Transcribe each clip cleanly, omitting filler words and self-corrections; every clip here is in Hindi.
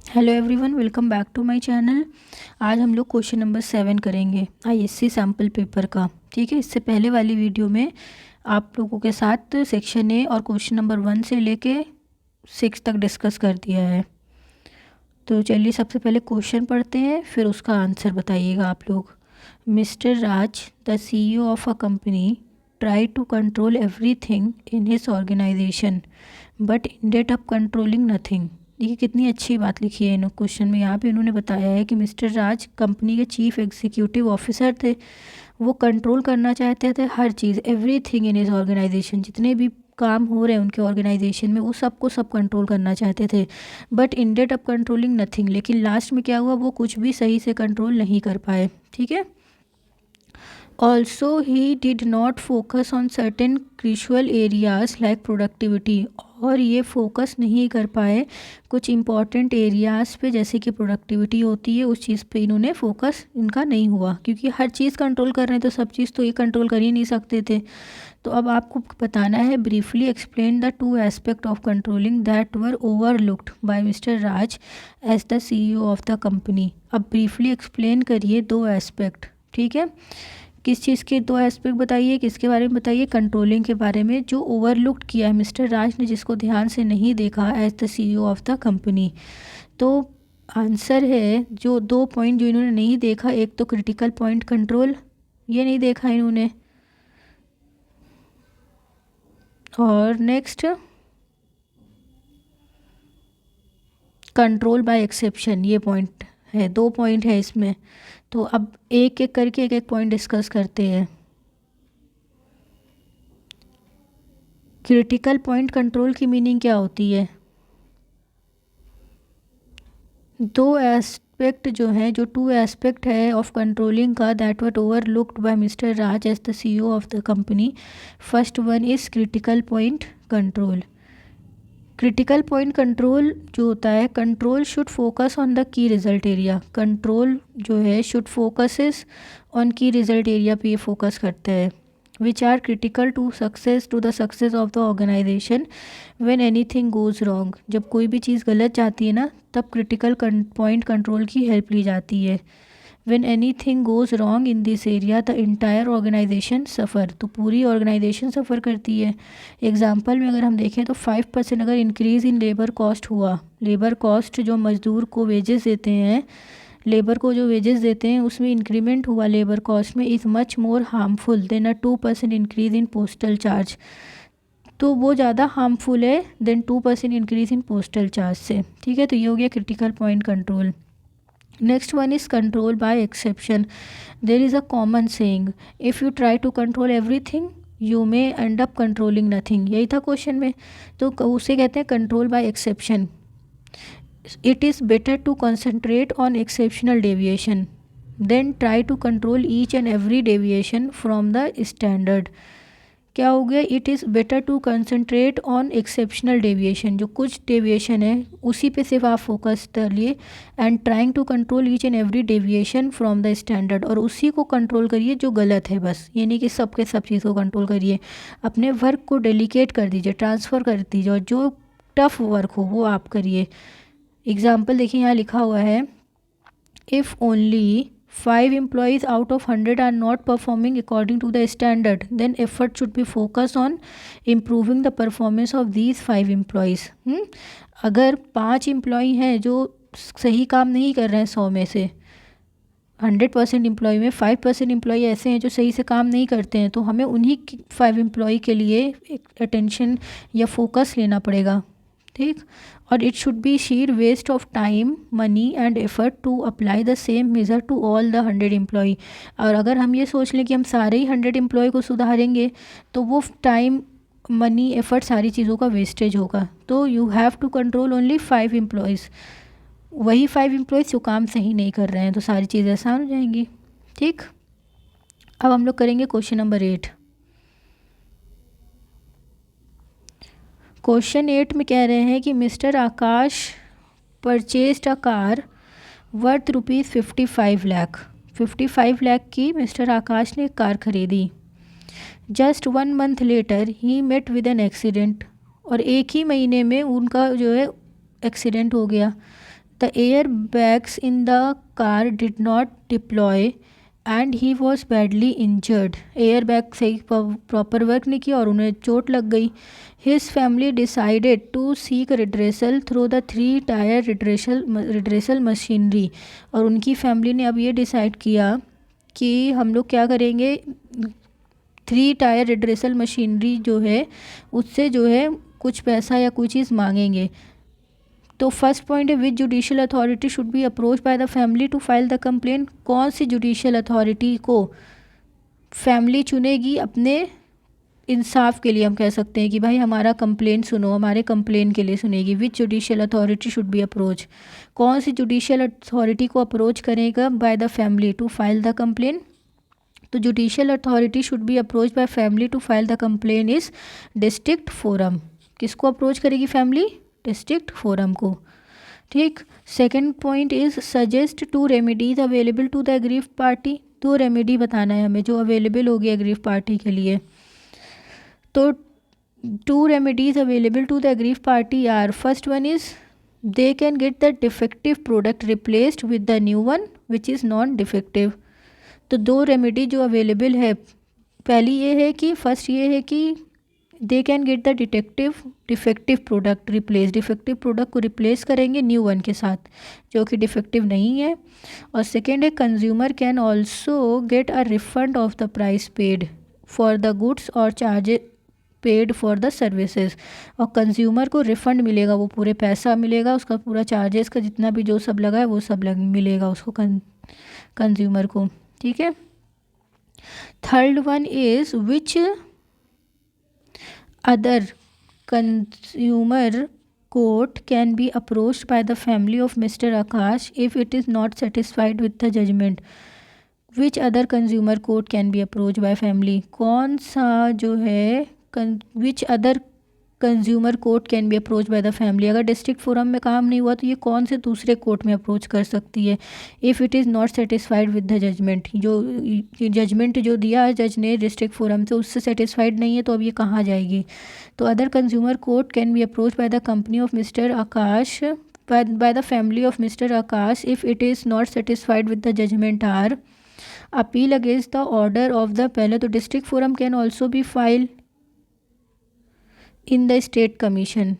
Hello everyone, welcome back to my channel. आज हम लोग क्वेश्चन नंबर 7 करेंगे आईएससी सैम्पल पेपर का। ठीक है, इससे पहले वाली वीडियो में आप लोगों के साथ सेक्शन ए और क्वेश्चन नंबर 1 से लेके 6 तक डिस्कस कर दिया है। तो चलिए सबसे पहले क्वेश्चन पढ़ते हैं, फिर उसका आंसर बताइएगा आप लोग। Mister Raj, the CEO of a company, try to control everything in his organisation but ended up controlling nothing. देखिए कितनी अच्छी बात लिखी है इन क्वेश्चन में। यहाँ पे इन्होंने बताया है कि मिस्टर राज कंपनी के चीफ एग्जीक्यूटिव ऑफिसर थे। वो कंट्रोल करना चाहते थे हर चीज़, एवरीथिंग इन हिज ऑर्गेनाइजेशन, जितने भी काम हो रहे हैं उनके ऑर्गेनाइजेशन में वो सबको सब कंट्रोल करना चाहते थे। But ended up controlling nothing, लेकिन लास्ट में क्या हुआ, वो कुछ भी सही से कंट्रोल नहीं कर पाए। ठीक है। Also he did not focus on certain crucial areas like productivity, और ये फोकस नहीं कर पाए कुछ इम्पॉर्टेंट एरियाज़ पे, जैसे कि प्रोडक्टिविटी होती है, उस चीज़ पे इन्होंने फोकस इनका नहीं हुआ, क्योंकि हर चीज़ कंट्रोल कर रहे हैं तो सब चीज़ तो ये कंट्रोल कर ही नहीं सकते थे। तो अब आपको बताना है, briefly explain the two aspect of controlling that were overlooked by mister Raj as the CEO of the company. अब ब्रीफली एक्सप्लेन करिए दो एस्पेक्ट। ठीक है, किस चीज़ के दो एस्पेक्ट बताइए, किसके बारे में बताइए, कंट्रोलिंग के बारे में, जो ओवरलुक्ड किया है मिस्टर राज ने, जिसको ध्यान से नहीं देखा as the CEO of the company. तो आंसर है जो दो पॉइंट जो इन्होंने नहीं देखा, एक तो क्रिटिकल पॉइंट कंट्रोल, ये नहीं देखा इन्होंने, और नेक्स्ट कंट्रोल बाय एक्सेप्शन, ये पॉइंट है। दो पॉइंट है इसमें। तो अब एक एक करके एक एक पॉइंट डिस्कस करते हैं। क्रिटिकल पॉइंट कंट्रोल की मीनिंग क्या होती है? दो एस्पेक्ट जो हैं, जो टू एस्पेक्ट है ऑफ कंट्रोलिंग का, that were overlooked by mister Raj as the CEO of the company. First one is critical point control. Critical point control जो होता है, control should focus on the key result area. Control जो है should focuses on key result area पे ये फोकस करते हैं, which are critical to the success of the organisation when anything goes wrong. जब कोई भी चीज़ गलत जाती है ना, तब क्रिटिकल पॉइंट कंट्रोल की हेल्प ली जाती है। When anything goes wrong in this area the entire organisation suffer, तो पूरी ऑर्गेनाइजेशन सफ़र करती है। एग्जाम्पल में अगर हम देखें तो 5% अगर इंक्रीज़ इन लेबर कॉस्ट हुआ, लेबर कॉस्ट जो मज़दूर को वेजेस देते हैं, लेबर को जो वेजेस देते हैं उसमें इंक्रीमेंट हुआ लेबर कॉस्ट में, is much more harmful than a 2% increase in postal charge. तो वो ज़्यादा हार्मफुल है than 2% increase in postal charge से। ठीक है, तो ये हो गया critical point control. Next one is control by exception. There is a common saying, if you try to control everything you may end up controlling nothing. यही था क्वेश्चन में। तो उसे कहते हैं control by exception. It is better to concentrate on exceptional deviation than try to control each and every deviation from the standard. क्या हो गया, it is better to concentrate on exceptional deviation, जो कुछ डेविएशन है उसी पे सिर्फ आप फोकस करिए, and trying to control each and every deviation from the standard, और उसी को कंट्रोल करिए जो गलत है बस। ये नहीं कि सब के सब चीज़ को कंट्रोल करिए। अपने वर्क को डेलीकेट कर दीजिए, ट्रांसफ़र कर दीजिए, और जो टफ वर्क हो वो आप करिए। एग्जाम्पल देखिए, यहाँ लिखा हुआ है, if only 5 employees out of 100 are not performing according to the standard, then effort should be focused on improving the performance of these 5 employees। अगर 5 एम्प्लॉई हैं जो सही काम नहीं कर रहे हैं, 100 में से 100% एम्प्लॉई में 5% एम्प्लॉई ऐसे हैं जो सही से काम नहीं करते हैं, तो हमें उन्हीं 5 एम्प्लॉई के लिए एक अटेंशन या फोकस लेना पड़ेगा। ठीक, और it should be sheer waste of time, money and effort to apply the same measure to all the 100 employee. और अगर हम ये सोच लें कि हम सारे ही 100 एम्प्लॉय को सुधारेंगे, तो वो टाइम, मनी, एफर्ट, सारी चीज़ों का वेस्टेज होगा। तो you have to control only 5 employees, वही 5 एम्प्लॉयज़ जो काम सही नहीं कर रहे हैं, तो सारी चीज़ें आसान हो जाएंगी। ठीक, अब हम लोग करेंगे क्वेश्चन नंबर 8। क्वेश्चन 8 में कह रहे हैं कि mister Aakash purchased a car worth ₹55 lakh. 55 lakh की मिस्टर आकाश ने एक कार खरीदी। जस्ट 1 मंथ लेटर ही मेट विद एन एक्सीडेंट, और एक ही महीने में उनका जो है एक्सीडेंट हो गया। The air bags in the car did not deploy and he was badly injured. Air bag सही प्रॉपर वर्क नहीं किया और उन्हें चोट लग गई। His family decided to seek redressal through the 3 tier redressal machinery. और उनकी फैमिली ने अब ये डिसाइड किया कि हम लोग क्या करेंगे, 3 टायर रिड्रेसल मशीनरी जो है उससे जो है कुछ पैसा या कोई चीज़ मांगेंगे। तो फर्स्ट पॉइंट है which judicial authority should be approach by the family to file the complain. कौन सी जुडिशियल अथॉरिटी को फैमिली चुनेगी अपने इंसाफ के लिए, हम कह सकते हैं कि भाई हमारा कंप्लेन सुनो, हमारे कंप्लेन के लिए सुनेगी। Which judicial authority should be approach, कौन सी जुडिशियल अथॉरिटी को अप्रोच करेगा by the family to file the complain. तो judicial authority should be approach by family to file the complain is district forum. किसको अप्रोच करेगी फैमिली? डिस्ट्रिक्ट फोरम को। ठीक। Second point is suggest 2 remedies available to the aggrieved party. 2 remedy बताना है हमें जो अवेलेबल होगी एग्रीव्ड पार्टी के लिए। तो 2 remedies available to the aggrieved party are, first one is they can get the defective product replaced with the new one which is non defective. तो 2 रेमेडी जो अवेलेबल है, पहली ये है कि फर्स्ट ये है कि दे can get the defective product replace, defective product को रिप्लेस करेंगे न्यू वन के साथ जो कि डिफेक्टिव नहीं है। और सेकेंड है consumer can also get a refund of the price paid for the goods और charges paid for the services. और कंज्यूमर को रिफ़ंड मिलेगा, वो पूरे पैसा मिलेगा, उसका पूरा चार्जेस का जितना भी जो सब लगा है वो सब मिलेगा उसको कंज्यूमर को। ठीक है। Third one is which other consumer court can be approached by the family of mister Aakash if it is not satisfied with the judgement. Which other consumer court can be approach by family, कौन सा जो है which other consumer court can be approach by the family. अगर डिस्ट्रिक्ट फोरम में काम नहीं हुआ तो ये कौन से दूसरे कोर्ट में अप्रोच कर सकती है। If it is not satisfied with the judgement, जो जजमेंट जो दिया है जज ने डिस्ट्रिक्ट फोरम से उससे सेटिस्फाइड नहीं है तो अब ये कहाँ जाएगी। तो other consumer court can be approach by the company of mister Akash by the family of Mr. Akash if it is not satisfied with the judgment are appeal against the order of the पहले तो district forum can also be filed in the state commission।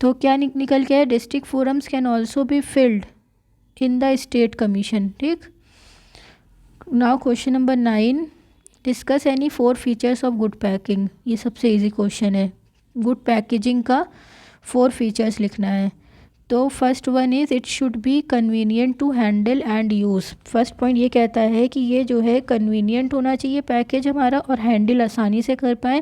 तो क्या निकल के है, district forums can also be filed in the state commission. ठीक। Now question number 9, discuss any 4 features of good packing. ये सबसे इजी क्वेश्चन है, गुड पैकेजिंग का 4 फीचर्स लिखना है। तो first one is it should be convenient to handle and use. First point ये कहता है कि ये जो है कन्वीनियंट होना चाहिए पैकेज हमारा और हैंडल आसानी से कर पाएँ।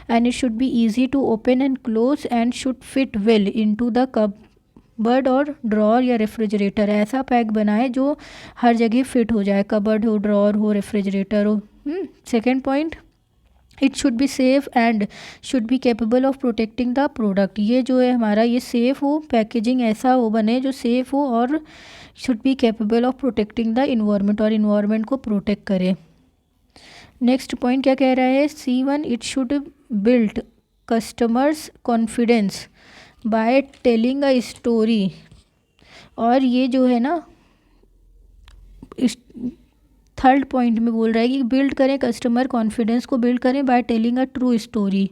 And it should be easy to open and close and should fit well into the cupboard और ड्रॉर या रेफ्रिजरेटर। ऐसा पैक बनाए जो हर जगह फिट हो जाए, कबर्ड हो, ड्रॉर हो, रेफ्रिजरेटर हो। Second point, it should be safe and should be capable of protecting the product. ये जो है हमारा ये सेफ़ हो, पैकेजिंग ऐसा हो बने जो सेफ़ हो और should be capable of protecting the environment और इन्वायरमेंट को प्रोटेक्ट करे। नेक्स्ट पॉइंट क्या कह रहा है, C1 it should build customers confidence by telling a story. और ये जो है ना थर्ड पॉइंट में बोल रहा है कि बिल्ड करें कस्टमर कॉन्फिडेंस को, बिल्ड करें by telling a true story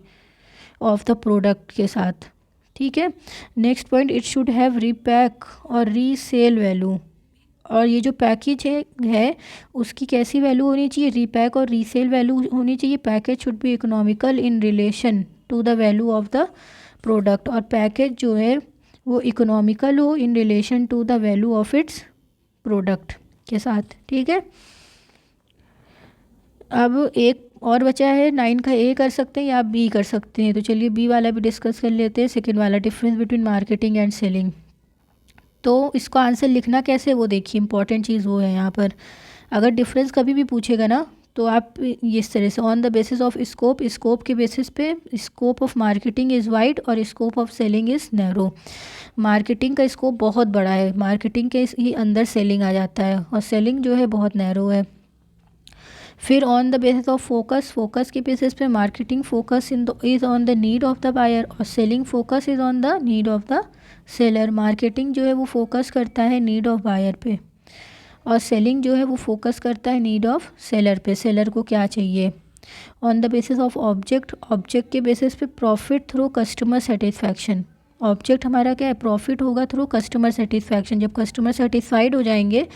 of the product के साथ। ठीक है। Next point, it should have repack और रीसेल वैल्यू। और ये जो पैकेज है उसकी कैसी वैल्यू होनी चाहिए, रीपैक और रीसेल वैल्यू होनी चाहिए। Package should be economical in relation to the value of the product. और पैकेज जो है वो इकोनॉमिकल हो in relation to the value of its product के साथ। ठीक है। अब एक और बचा है, 9 का A कर सकते हैं या B कर सकते हैं। तो चलिए B वाला भी डिस्कस कर लेते हैं। सेकेंड वाला, difference between marketing and selling. तो इसका आंसर लिखना कैसे वो देखिए, इंपॉर्टेंट चीज़ वो है यहाँ पर। अगर डिफरेंस कभी भी पूछेगा ना तो आप इस तरह से on the basis of scope, scope के बेसिस पे scope of marketing is wide और scope of selling is narrow. Marketing का स्कोप बहुत बड़ा है, मार्केटिंग के ही अंदर सेलिंग आ जाता है और सेलिंग जो है बहुत नैरो है। फिर on the basis of focus, focus के बेसिस पे marketing focus is on the need of the buyer और selling focus is on the need of the seller. Marketing जो है वो फोकस करता है नीड ऑफ बायर पे और सेलिंग जो है वो फोकस करता है नीड ऑफ सेलर पे, सेलर को क्या चाहिए। On the basis of object, object के बेसिस पे profit through customer satisfaction. Object हमारा क्या है, प्रॉफिट होगा थ्रू कस्टमर सेटिस्फैक्शन। जब कस्टमर सेटिस्फाइड हो जाएंगे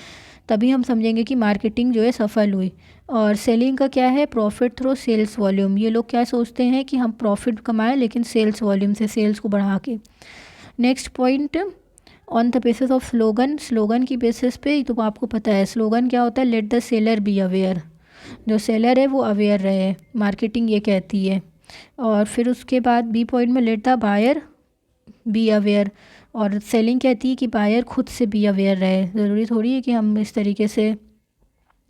तभी हम समझेंगे कि मार्केटिंग जो है सफल हुई। और सेलिंग का क्या है, प्रॉफिट थ्रू सेल्स वॉल्यूम। ये लोग क्या सोचते हैं कि हम प्रॉफिट कमाएं लेकिन सेल्स वॉल्यूम से, सेल्स को बढ़ा के। Next point, on the basis of slogan, slogan की बेसिस पे तो आपको पता है स्लोगन क्या होता है, late the seller be aware. जो सेलर है वो अवेयर रहे, मार्केटिंग ये कहती है। और फिर उसके बाद बी पॉइंट में let the buyer be aware, और सेलिंग कहती है कि बायर खुद से बी अवेयर रहे। ज़रूरी थोड़ी है कि हम इस तरीके से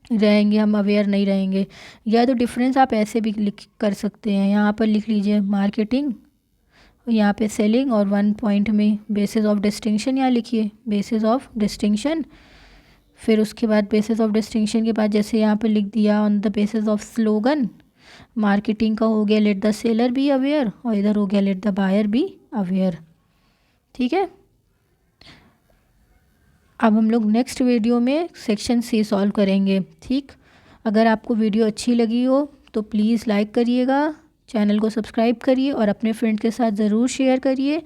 रहेंगे, हम अवेयर नहीं रहेंगे। या तो डिफरेंस आप ऐसे भी लिख कर सकते हैं, यहाँ पर लिख लीजिए मार्केटिंग, यहाँ पे सेलिंग, और वन पॉइंट में बेसिस ऑफ डिस्टिंक्शन यहाँ लिखिए, बेसिस ऑफ डिस्टिंक्शन। फिर उसके बाद बेसिस ऑफ डिस्टिंक्शन के बाद जैसे यहाँ पे लिख दिया on the basis of slogan, marketing का हो गया let the seller be aware और इधर हो गया let the buyer be aware. ठीक है, अब हम लोग नेक्स्ट वीडियो में सेक्शन सी सॉल्व करेंगे। ठीक, अगर आपको वीडियो अच्छी लगी हो तो प्लीज़ लाइक करिएगा, चैनल को सब्सक्राइब करिए और अपने फ्रेंड के साथ ज़रूर शेयर करिए।